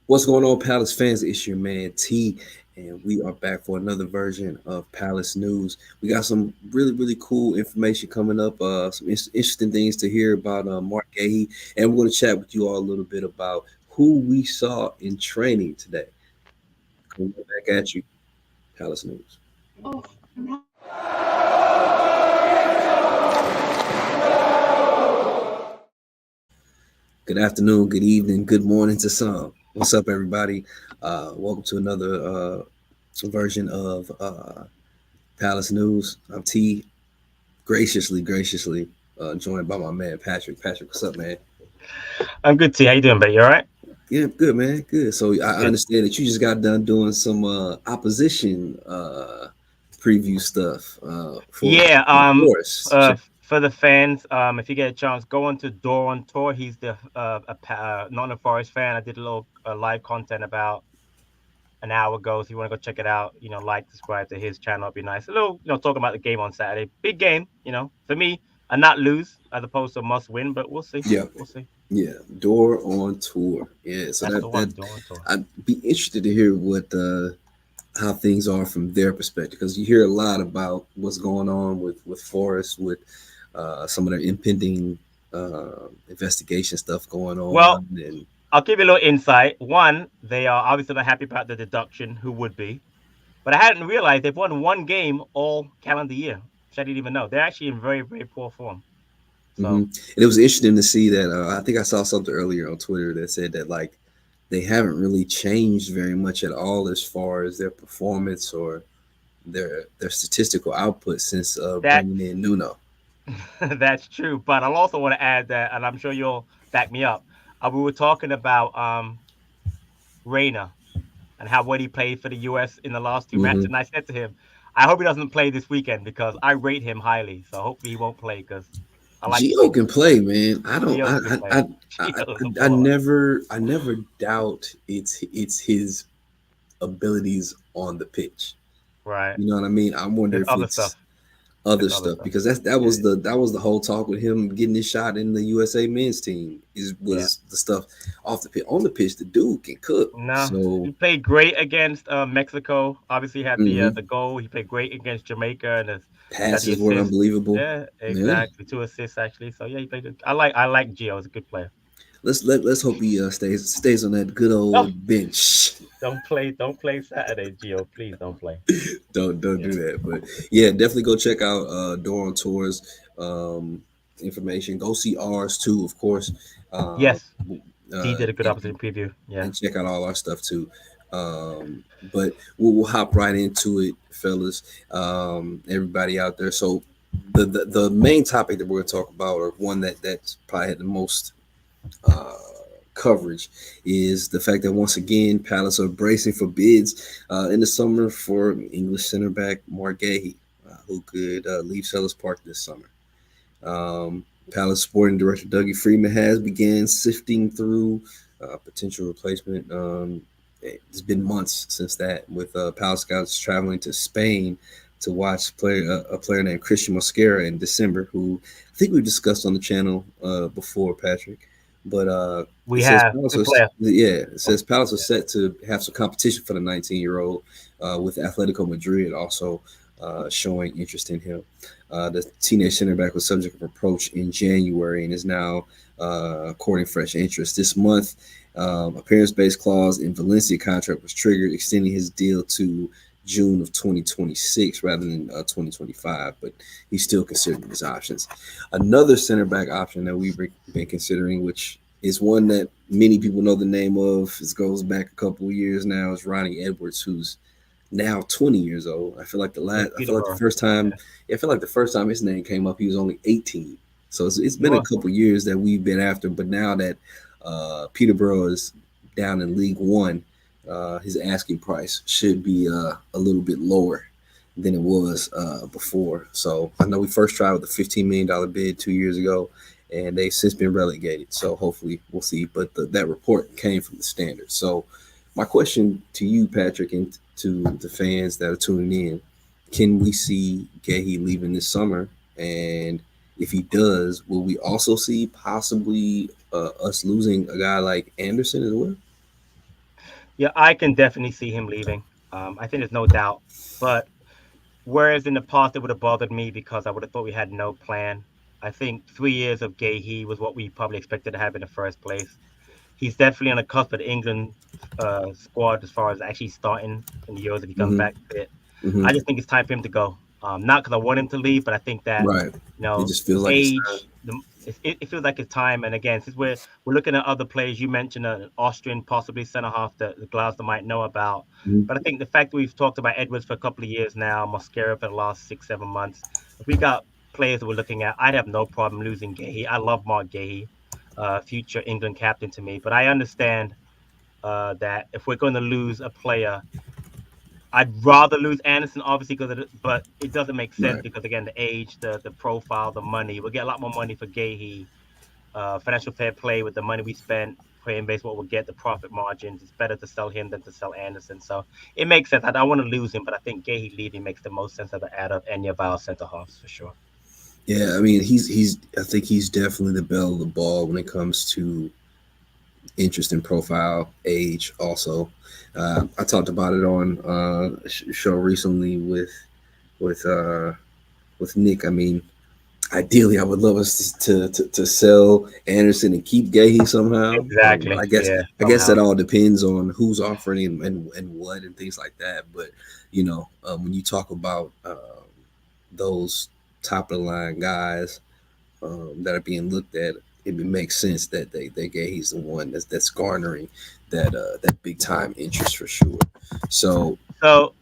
What's going on, Palace fans? It's your man T, and we are back for another version of Palace News. We got some really cool information coming up. Some interesting things to hear about Marc Guehi, and we're going to chat with you all a little bit about who we saw in training today. Coming right back at you, Palace News. Good afternoon, good evening, good morning to some. What's up, everybody? Welcome to another version of Palace News. I'm T, graciously joined by my man Patrick. Patrick, what's up, man? I'm good, T. How you doing, buddy? You all right? Yeah, good, man. Good. So I Good. understand that you just got done doing some opposition preview stuff Yeah. for the Forest. For the fans, if you get a chance, go on to Door on Tour. He's the Nottingham Forest fan. I did a little live content about an hour ago. So if you want to go check it out, like, subscribe to his channel. It'd be nice. A little, talking about the game on Saturday. Big game. For me, a not lose as opposed to must win, but we'll see. Yeah, We'll see. yeah. Door on tour. Yeah. So That's the that one. Door on Tour. I'd be interested to hear what how things are from their perspective, because you hear a lot about what's going on with Forest, with some of their impending investigation stuff going Well, on, and I'll give you a little insight. One, they are obviously not happy about the deduction. Who would be? But I hadn't realized they've won one game all calendar year, which I didn't even know. They're actually in very poor form. hmm So and it was interesting to see that. I think I saw something earlier on Twitter that said that like they haven't really changed very much at all as far as their performance or their statistical output since that's bringing in Nuno. that's true. But I'll also want to add that, and I'm sure you'll back me up. We were talking about Reina and how well he played for the U.S. in the last two matches, hmm and I said to him, I hope he doesn't play this weekend because I rate him highly. So hopefully he won't play because I like to see Gio him can do well. play, man. I don't. Gio's a good player. Gio's a baller. I never doubt it's his abilities on the pitch. Right. You know what I mean? I wonder There's if other it's stuff. other There's other stuff, stuff. because Yeah. that was the whole talk with him getting his shot in the USA men's team is Yeah. was the stuff off the pitch. On the pitch, the dude can cook. No, So he played great against Mexico. Obviously, he had mhm. the goal. He played great against Jamaica, and he got the Passes were assist. unbelievable. Yeah, Yeah. exactly. Two assists actually. So yeah, he played. I like Gio. He's a good player. Let's hope he stays on that good Oh, old bench. don't play Saturday, Gio. Please don't play. Don't do Yeah. that. But yeah, definitely go check out Door on Tours information. Go see ours too, of course. Uh, Yes, T did a good and opposite preview. Yeah. check out all our stuff too. But we'll hop right into it, fellas. Everybody out there. So the main topic that we're gonna talk about, or one that's probably had the most uh, coverage, is the fact that once again Palace are bracing for bids in the summer for English center back Marc Guehi, who could leave Sellers Park this summer. Um, Palace sporting director Dougie Freeman has began sifting through potential replacement. It's been months since that, with Palace scouts traveling to Spain to watch a player named Christian Mosquera in December, who I think we've discussed on the channel before, Patrick. But We have good player. It Oh, says Palace was yeah. set to have some competition for the 19-year-old, with Atletico Madrid also showing interest in him. The teenage center back was subject of approach in January and is now courting fresh interest. This month, appearance-based clause in Valencia contract was triggered, extending his deal to June of 2026 rather than 2025, but he's still considering his options. Another center back option that we've been considering, which is one that many people know the name of, it goes back a couple of years now, is Ronnie Edwards, who's now 20 years old. With I feel like the Peterborough. first time, Yeah. I feel like the first time his name came up, he was only 18. So it's He been a was. couple years that we've been after, but now that Peterborough is down in League One, his asking price should be a little bit lower than it was before. So I know we first tried with a $15 million bid 2 years ago, and they've since been relegated. So hopefully we'll see. But that report came from the Standard. So my question to you, Patrick, and to the fans that are tuning in: can we see Gehi leaving this summer? And if he does, will we also see possibly us losing a guy like Anderson as well? Yeah, I can definitely see him leaving. I think there's no doubt. But whereas in the past it would have bothered me because I would have thought we had no plan. I think 3 years of Guehi was what we probably expected to have in the first place. He's definitely on the cusp of the England squad as far as actually starting in the Euros if he comes Hmm. back fit. Hmm. I just think it's time for him to go. Not because I want him to leave, but I think that Right. you It know just feels like it's time. age. It feels like it's time. And again, since we're looking at other players, you mentioned an Austrian possibly centre half that the Glasgow might know about. Mhm. But I think the fact that we've talked about Edwards for a couple of years now, Mosquera for the last 6 7 months, if we got players that we're looking at, I'd have no problem losing Guehi. I love Marc Guehi, future England captain to me. But I understand that if we're going to lose a player, I'd rather lose Anderson, obviously, but it doesn't make sense Right. because again, the age, the profile, the money. We'll get a lot more money for Guehi. Financial fair play with the money we spent playing baseball, we'll get the profit margins. It's better to sell him than to sell Anderson. So it makes sense. I don't want to lose him, but I think Guehi leaving makes the most sense out of any of our center halves for sure. Yeah, I mean, he's. I think he's definitely the belle of the ball when it comes to interest in profile, age. Also, I talked about it on a show recently with uh, with Nick. I mean, ideally, I would love us to sell Anderson and keep Gahey somehow. But Exactly. Yeah. I guess Somehow. that all depends on who's offering and what and things like that. But when you talk about those top of the line guys that are being looked at, it makes sense that they Gahey's the one that's garnering that big time interest for sure. So So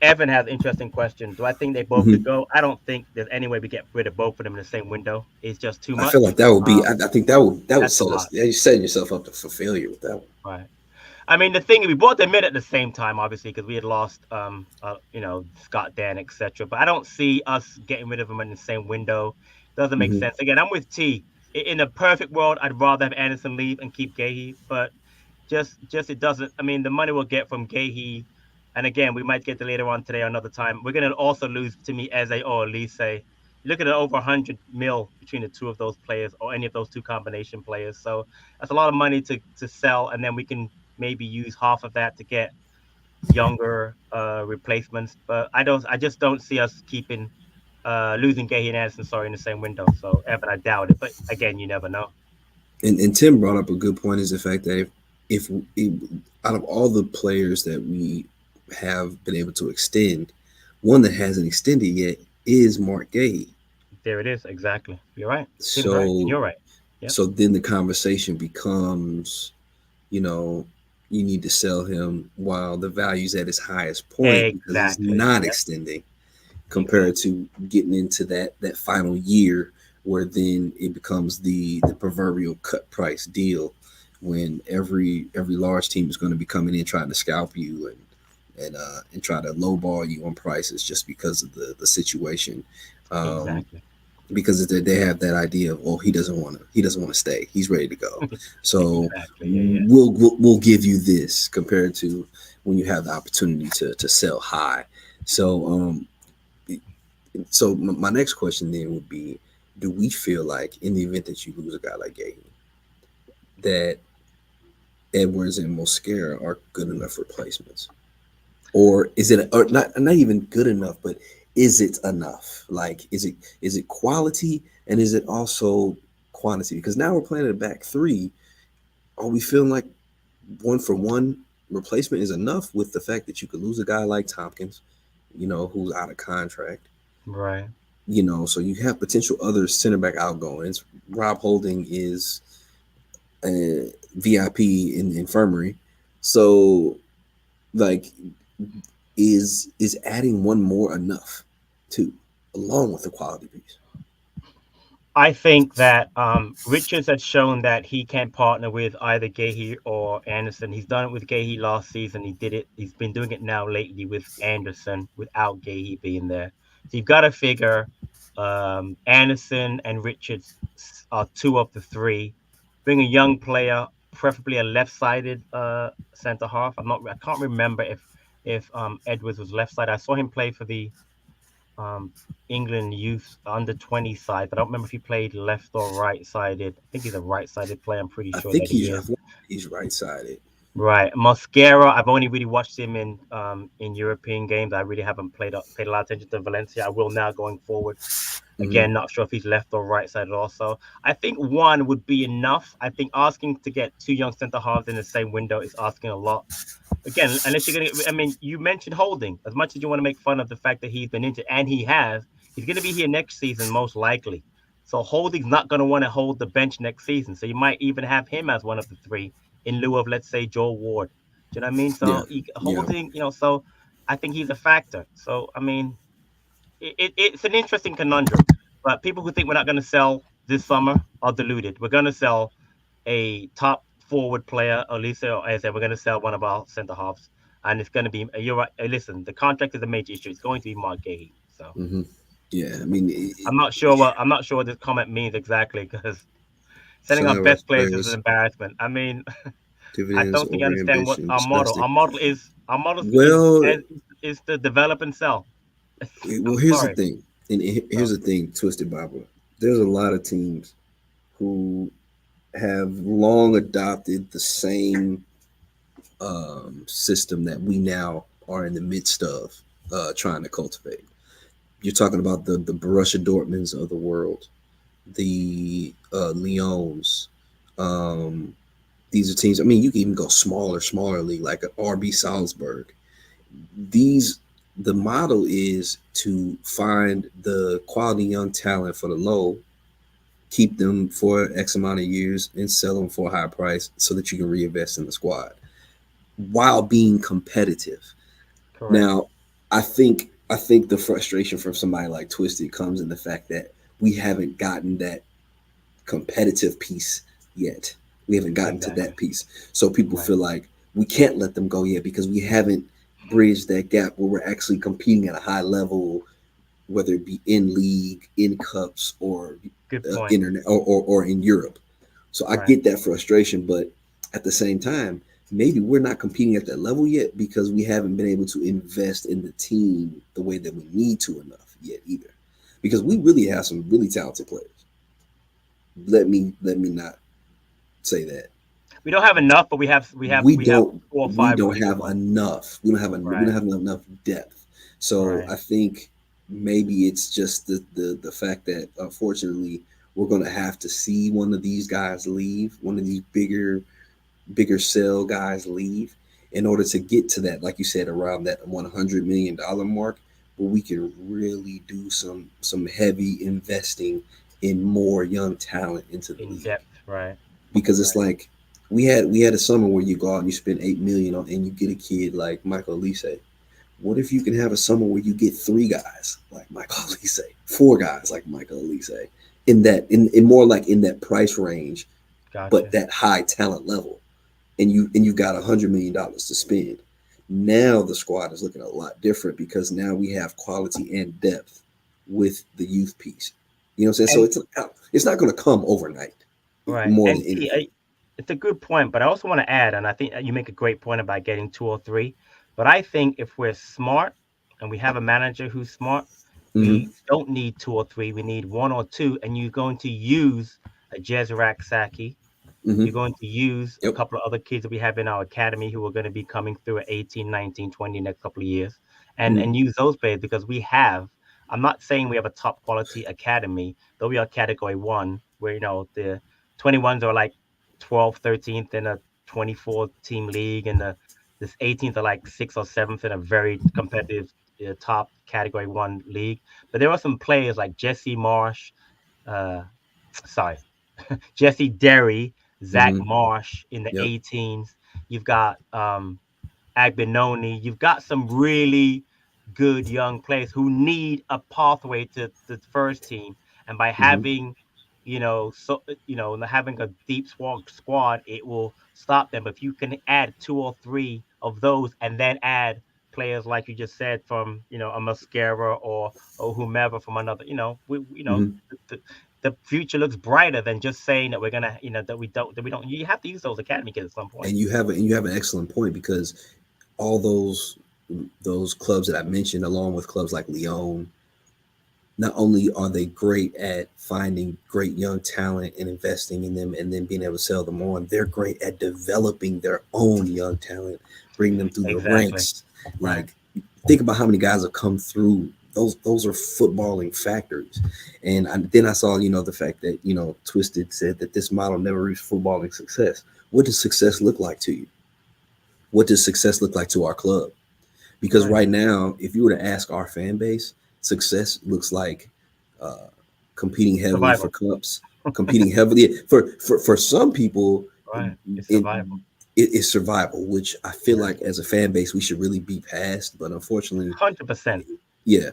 Evan has an interesting question. Do I think they both could mhm, go? I don't think there's any way we get rid of both of them in the same window. It's just too I feel much. like that would be. Um, I think that would that's a set us. lot, Yeah, you're setting yourself up for failure with that one. right? I mean, the thing is, we bought them in at the same time, obviously, because we had lost, Scott Dan, etc. But I don't see us getting rid of them in the same window. Doesn't make Hmm. sense. Again, I'm with T. In a perfect world, I'd rather have Anderson leave and keep Gahey, but just it doesn't. I mean, the money we'll get from Gahey, and again, we might get to later on today or another time. We're gonna also lose to me Eze or Elise. Look at over 100 mil between the two of those players or any of those two combination players. So that's a lot of money to sell, and then we can maybe use half of that to get younger replacements. But I just don't see us keeping losing Gahey and Addison, sorry, in the same window. So Evan, I doubt it. But again, you never know. And Tim brought up a good point is the fact that if out of all the players that we have been able to extend, one that hasn't extended yet is Mark Guehi. There it is. Exactly. You're right. Tim's right. And So you're right. Yep. then the conversation becomes, you know, you need to sell him while the value's at its highest point because he's Exactly. not Yep. extending compared Exactly. to getting into that final year where then it becomes the proverbial cut price deal when every large team is going to be coming in trying to scalp you and try to lowball you on prices just because of the situation. Um, Exactly. because they have that idea of, well, he doesn't want to stay, he's ready to go, so Exactly. Yeah. Yeah. we'll give you this compared to when you have the opportunity to sell high. So my next question then would be, do we feel like in the event that you lose a guy like Gaten, that Edwards and Mosquera are good enough replacements? Or is it, or not even good enough, but is it enough? Like, is it quality and is it also quantity? Because now we're playing at a back three. Are we feeling like one for one replacement is enough with the fact that you could lose a guy like Tompkins, who's out of contract? Right. So you have potential other center back outgoings. Rob Holding is a VIP in the infirmary. So, like, is adding one more enough too, along with the quality piece? I think that Richards has shown that he can partner with either Gahey or Anderson. He's done it with Gahey last season. He did it. He's been doing it now lately with Anderson without Gahey being there. So you've got to figure Anderson and Richards are two of the three. Bring a young player, preferably a left-sided center half. I can't remember if Edwards was left-sided. I saw him play for the um, England youth under 20 side, but I don't remember if he played left or right sided. I think he's a right sided player. I'm pretty I sure think that he is. he's right sided. Right, Mosquera. I've only really watched him in European games. I really haven't paid a lot of attention to Valencia. I will now going forward. Hmm. Again, not sure if he's left or right sided also. I think one would be enough. I think asking to get two young centre halves in the same window is asking a lot. Again, unless you're gonna, I mean, you mentioned Holding. As much as you want to make fun of the fact that he's been injured, and he has, he's gonna be here next season most likely. So Holding's not gonna want to hold the bench next season. So you might even have him as one of the three in lieu of, let's say, Joel Ward. Do you know what I mean? Yeah, So yeah. Holding, so I think he's a factor. So I mean, it's an interesting conundrum. But people who think we're not going to sell this summer are deluded. We're going to sell a top forward player, or at least I said we're going to sell one of our centre halves, and it's going to be. You're right. Listen, the contract is a major issue. It's going to be Marc Guehi. So Hmm. Yeah, I mean, I'm not sure what this comment means exactly because selling our sign best players is an players, embarrassment. I mean, I dividends don't think you over understand what ambition, our model. disgusting. Our model Well, is to develop and sell. well, I'm here's the sorry. thing, and here's So, the thing, Twisted Bible. There's a lot of teams who have long adopted the same system that we now are in the midst of trying to cultivate. You're talking about the Borussia Dortmunds of the world, the Lyons. Um, these are teams. I mean, you can even go smaller league like an RB Salzburg. These the model is to find the quality young talent for the low, keep them for X amount of years, and sell them for a high price so that you can reinvest in the squad while being competitive. correct. Now, I think the frustration from somebody like Twisted comes in the fact that we haven't gotten that competitive piece yet. We haven't gotten to that Exactly. piece. So people Right. feel like we can't let them go yet because we haven't bridged that gap where we're actually competing at a high level, whether it be in league, in cups, or Good point. internet or in Europe. So I Right. get that frustration, but at the same time, maybe we're not competing at that level yet because we haven't been able to invest in the team the way that we need to enough yet either. Because we really have some really talented players. Let me not say that. We don't have enough, but We we have don't four or we five don't really good have ones. enough. We don't Right. have enough depth. So Right. I think maybe it's just the fact that unfortunately we're gonna have to see one of these guys leave, one of these bigger sell guys leave in order to get to that, like you said, around that $100 million mark, where we can really do some heavy investing in more young talent into the In league. depth. Right. Because it's Right. like we had a summer where you go out and you spend 8 million on and you get a kid like Michael Elise. What if you can have a summer where you get three guys like Michael Elise, four guys like Michael Elise, in more like in that price range, but Gotcha. that high talent level, and you got $100 million to spend. Now the squad is looking a lot different because now we have quality and depth with the youth piece. You know what I'm saying? So And it's not going to come overnight, right. more than And T, anything. it's a good point, but I also want to add, and I think you make a great point about getting two or three. But I think if we're smart and we have a manager who's smart, Mm-hmm. we don't need two or three. We need one or two, and you're going to use a Jezrak Saki. Mm-hmm. You're going to use a Yep. couple of other kids that we have in our academy who are going to be coming through at 18, 19, 20 next couple of years Mm-hmm. and use those players because we have, I'm not saying we have a top quality academy, though we are category one, where, the 21s are like 12th, 13th in a 24 team league, and this 18th are like sixth or seventh in a very competitive top category one league. But there are some players like Jesse Marsh, uh, sorry, Jesse Derry, Zach Mm-hmm. Marsh in the Yep. 18s. You've got Agbinoni. You've got some really good young players who need a pathway to the first team. And by Mm-hmm. having, having a deep squad, it will stop them. But if you can add two or three of those and then add players like you just said from a mascara or whomever from another Mm-hmm. the, the future looks brighter than just saying that we're gonna that we don't you have to use those academy kids at some point. And you have an excellent point because all those clubs that I mentioned, along with clubs like Lyon, not only are they great at finding great young talent and investing in them and then being able to sell them on, they're great at developing their own young talent, bring them through the Exactly. ranks. Right. Like, think about how many guys have come through. Those are footballing factories. And then I saw, the fact that, Twisted said that this model never reached footballing success. What does success look like to you? What does success look like to our club? Because Right. right now, if you were to ask our fan base, success looks like uh, competing heavily for Survival. cups, competing heavily for some people. Right. It's It, survival. it is survival, which I feel Yeah. like as a fan base we should really be past. But unfortunately, 100%. yeah.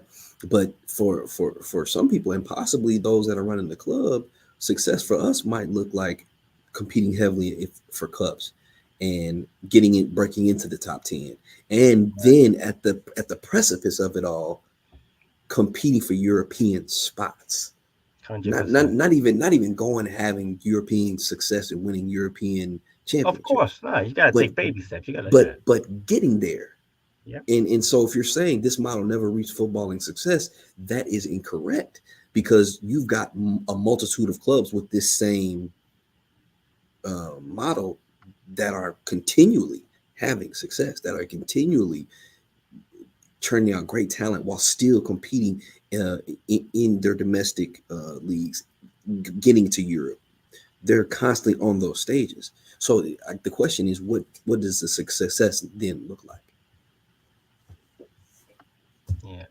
But for some people, and possibly those that are running the club, success for us might look like competing heavily for cups and getting it, breaking into the top 10, and then at the precipice of it all, competing for European spots. Not not 100%. not even not even going having European success and winning European Of championships, course. No, you got to but take baby steps. You got to look at it. but getting there. Yep. And so if you're saying this model never reached footballing success, that is incorrect, because you've got a multitude of clubs with this same model that are continually having success, that are continually churning out great talent while still competing in their domestic leagues, getting to Europe. They're constantly on those stages. So the question is, what does the success then look like? Yeah.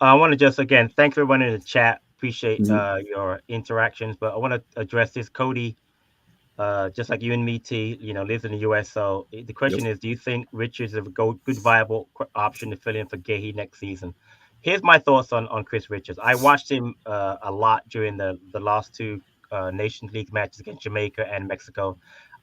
I want to just again thank everyone in the chat. Appreciate Mhm. your interactions, but I want to address this. Cody, just like you and me, T, lives in the U.S. So the Yep. question is, do you think Richards is a good viable option to fill in for Guehi next season? Here's my thoughts on Chris Richards. I watched him a lot during the last two Nations League matches against Jamaica and Mexico,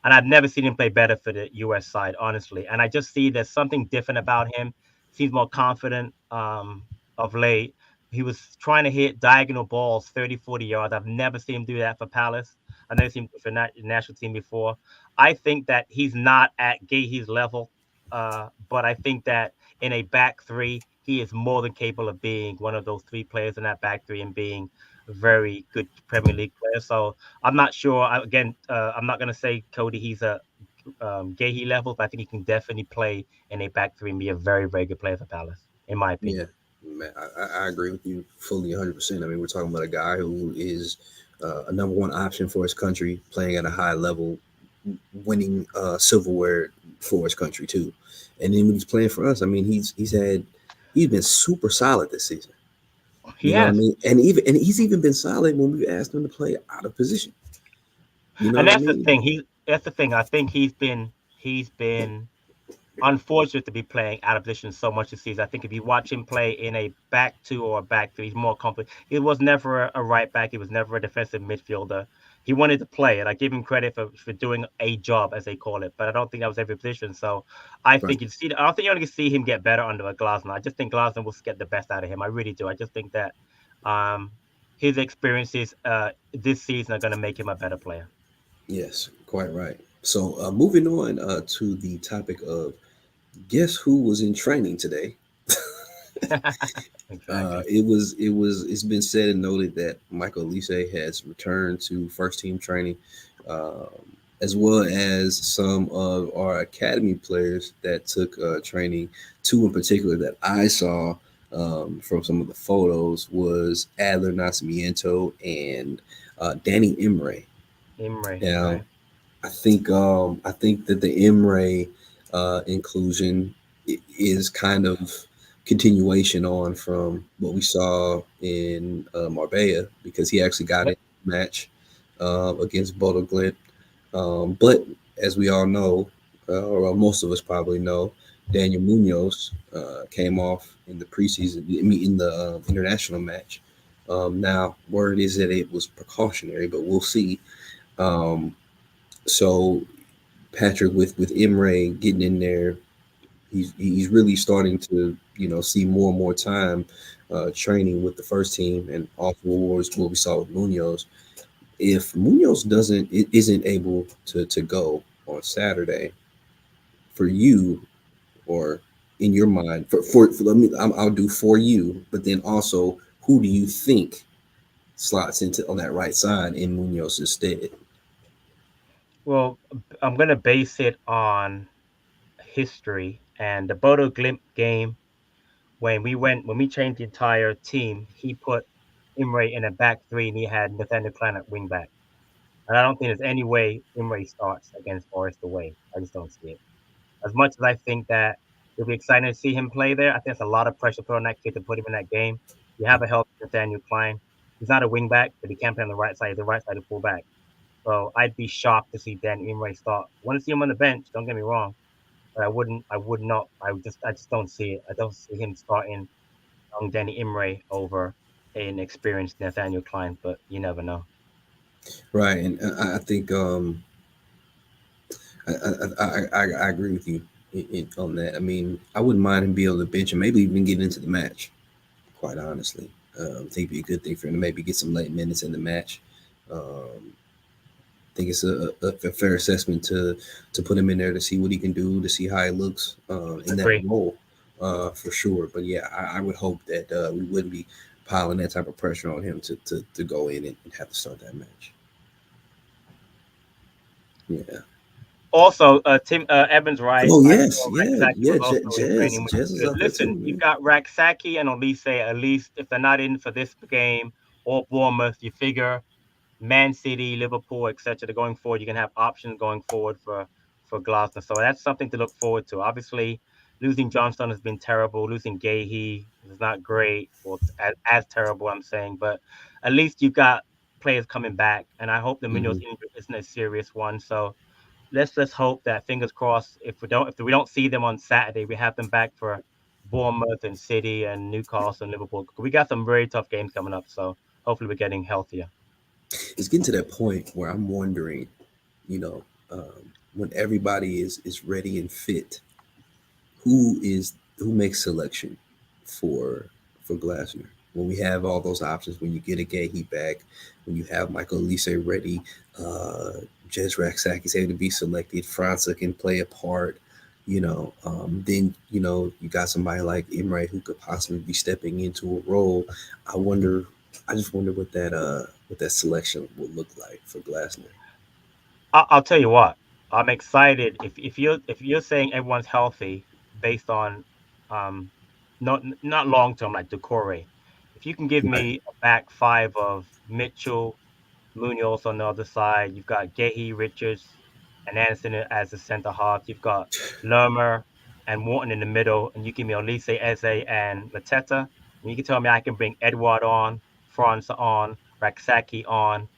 and I've never seen him play better for the U.S. side, honestly. And I just see there's something different about him. Seems more confident of late. He was trying to hit diagonal balls 30, 40 yards. I've never seen him do that for Palace. I've never seen him for national team before. I think that he's not at Guehi's level, but I think that in a back three, he is more than capable of being one of those three players in that back three and being a very good Premier League player. So I'm not sure. Again, I'm not going to say Cody he's a Guehi level, but I think he can definitely play in a back three and be a very, very good player for Palace, in my Yeah, opinion. man, I agree with you fully 100%. I mean, we're talking about a guy who is a number one option for his country, playing at a high level, winning silverware for his country too. And then when he's playing for us, I mean, he's been super solid this season. He You know what I has, mean? And he's even been solid when we've asked him to play out of position. You know and what I that's the mean? thing. That's the thing. I think he's been unfortunate to be playing out of position so much this season. I think if you watch him play in a back two or a back three, he's more complete. He was never a right back. He was never a defensive midfielder. He wanted to play, and I give him credit for doing a job, as they call it. But I don't think that was every position. So I Right. think you see. I don't think you're going to see him get better under a Glasner. I just think Glasner will get the best out of him. I really do. I just think that um, his experiences this season are going to make him a better player. Yes, quite right. So moving on to the topic of guess who was in training today. Exactly. It's been said and noted that Michael Elise has returned to first team training, um, as well as some of our academy players that took training. Two in particular that I saw from some of the photos was Adler Nascimento and Danny Imre. Imre, Now, right? I think that the Imre inclusion is kind of continuation on from what we saw in Marbella, because he actually got in Yep. the match against Bodo Glint. But as we all know, or well, most of us probably know, Daniel Munoz came off in the preseason, I mean, in the international match. Now, word is that it was precautionary, but we'll see. Um, so Patrick with Imre getting in there, he's really starting to see more and more time training with the first team, and also what we saw with Munoz. If Munoz isn't able to go on Saturday, for you, or in your mind, for let me I'll do for you, but then also who do you think slots into on that right side in Munoz's stead? Well, I'm gonna base it on history and the Bodo Glimp game when we changed the entire team. He put Imre in a back three, and he had Nathaniel Klein at wing back. And I don't think there's any way Imre starts against Forest away. I just don't see it. As much as I think that it'll be exciting to see him play there, I think there's a lot of pressure put on that kid to put him in that game. You have a healthy Nathaniel Klein. He's not a wing back, but he can play on the right side. He's the right side to pull back. So I'd be shocked to see Dan Imre start. I want to see him on the bench. Don't get me wrong, but I wouldn't. I would not. I just don't see it. I don't see him starting on Danny Imre over an experienced Nathaniel Klein. But you never know. Right, and I think I agree with you on that. I mean, I wouldn't mind him being on the bench and maybe even get into the match. Quite honestly, I think it'd be a good thing for him to maybe get some late minutes in the match. I think it's a fair assessment to put him in there to see what he can do, to see how he looks in that Agree. role, for sure. But yeah, I would hope that we wouldn't be piling that type of pressure on him to go in and have to start that match. Yeah. Also, Tim Evans, right? Oh I yes, saw yeah, Raksaki yeah. was also in training, which is Jazz is good. out there Listen, too, you've man. got Raksaki and Elise. At least if they're not in for this game or Bournemouth, you figure Man City, Liverpool, etc. They're going forward. You can have options going forward for Glasgow. So that's something to look forward to. Obviously, losing Johnstone has been terrible. Losing Guehi is not great. Well, as terrible, I'm saying, but at least you've got players coming back, and I hope the Munoz Hmm. injury isn't a serious one. So let's hope that fingers crossed. If we don't see them on Saturday, we have them back for Bournemouth and City and Newcastle and Liverpool. We got some very tough games coming up. So hopefully we're getting healthier. It's getting to that point where I'm wondering, you know, when everybody is ready and fit, who makes selection for for Glasner when we have all those options, when you get a Gahey back, when you have Michael Elise ready, uh Jez Raksak is able to be selected, Franca can play a part, then you got somebody like Imre who could possibly be stepping into a role. I wonder, I just wonder what that selection will look like for Glasner. I'll tell you what. I'm excited if you're saying everyone's healthy based on um not long term like Decore. If you can give Right. me a back five of Mitchell, Munoz on the other side. You've got Gehi, Richards, and Anderson as the center half. You've got Lermer and Wharton in the middle. And you give me Olise, Eze, and Mateta. And you can tell me I can bring Edward on, Franz on, Raksaki on.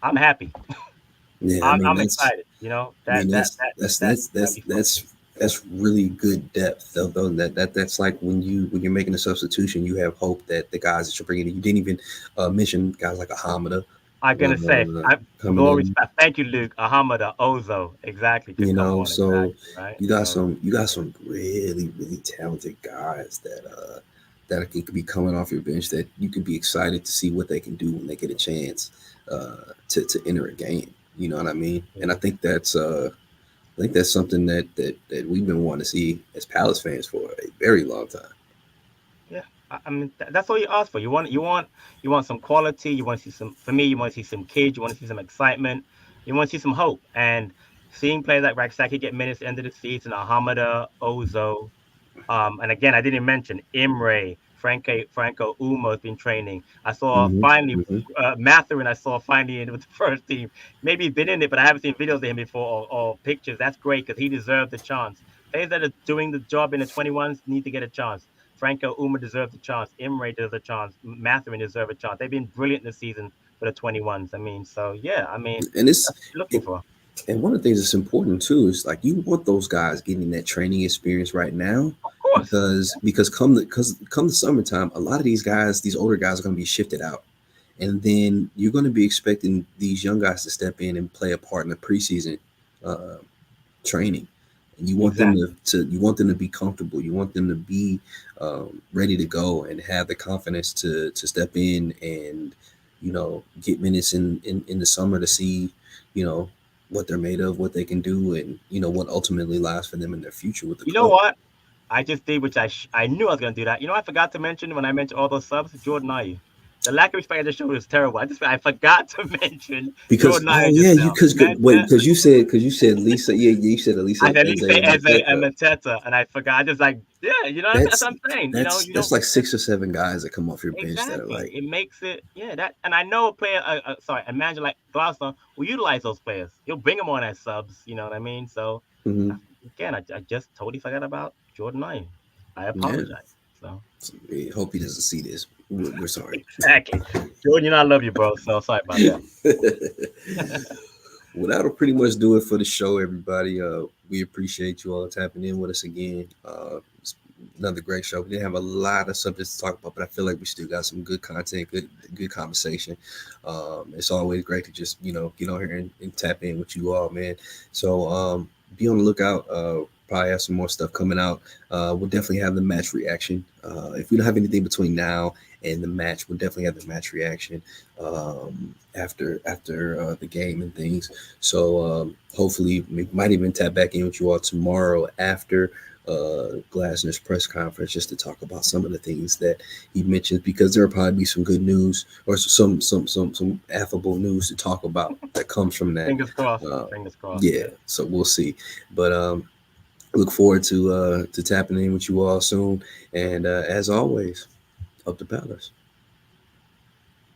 I'm happy. Yeah, I mean I'm that's excited. You know I mean, that'd be fun. that's really good depth. Though that's like when you're making a substitution, you have hope that the guys that you're bringing in. You didn't even mention guys like a Hamada I'm gonna say, with coming all in. respect, thank you, Luke. Ahamada Ozo, exactly, could come on, So exactly, right? So you got some really talented guys that could be coming off your bench that you could be excited to see what they can do when they get a chance to enter a game. You know what I mean? And yeah. I think that's something that we've been wanting to see as Palace fans for a very long time. Yeah, I mean that's all you ask for. You want some quality. You want to see some. For me, you want to see some kids. You want to see some excitement. You want to see some hope. And seeing players like Raksaki get minutes at the end of the season, Ahamada, Ozo, and again, I didn't mention Imre, Franco Umo has been training. I saw Hmm. finally Hmm. Matherin. I saw finally in with the first team. Maybe he's been in it, but I haven't seen videos of him before or pictures. That's great because he deserved the chance. Players that are doing the job in the 21s need to get a chance. Franco Uma deserves a chance. Imre deserves a chance. Matherin deserves a chance. They've been brilliant this season for the 21s. I mean, so yeah, I mean, And that's what you're looking it, for. and one of the things that's important too is like you want those guys getting that training experience right now, Of course. because come the summertime, a lot of these guys, these older guys, are going to be shifted out, and then you're going to be expecting these young guys to step in and play a part in the preseason uh, training, and you want them Exactly. you want them to be comfortable. You want them to be ready to go and have the confidence to step in and get minutes in the summer to see you know what they're made of, what they can do, and what ultimately lies for them in their future with the You know club. what? I just did, which I knew I was gonna do that. You know, I forgot to mention when I mentioned all those subs, Jordan Ayew. The lack of respect I just showed is terrible. I forgot to mention Because Jordan oh Ayew yeah, just you now. because wait Imagine because you said Lisa, yeah, you said Lisa I said as Lise a Eze and Mateta. Mateta, and I forgot. I just like, yeah, you know, that's That's what I'm saying. You know, that's you that's don't like 6 or 7 guys that come off your bench that are exactly. like It makes it, yeah. That, and I know a player. Sorry, imagine like Glasgow will utilize those players. He'll bring them on as subs. You know what I mean? So hmm I, again, I just totally forgot about Jordan Lyon. I yeah. apologize. So So, I hope he doesn't see this. We're sorry. exactly, Jordan, you know I love you, bro. So sorry about that. Well, that'll pretty much do it for the show, everybody. We appreciate you all tapping in with us again. It's another great show. We didn't have a lot of subjects to talk about, but I feel like we still got some good content, good conversation. It's always great to just get on here and tap in with you all, man. So be on the lookout. Probably have some more stuff coming out. We'll definitely have the match reaction. If we don't have anything between now and the match, we'll definitely have the match reaction after the game and things. So hopefully we might even tap back in with you all tomorrow after Glasner's press conference just to talk about some of the things that he mentioned because there'll probably be some good news or some affable news to talk about that comes from that. Fingers crossed. Uh, Fingers crossed. yeah, Yeah. so we'll see. But look forward to tapping in with you all soon. And as always, up the palace.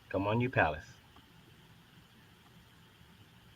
Come on, you Palace.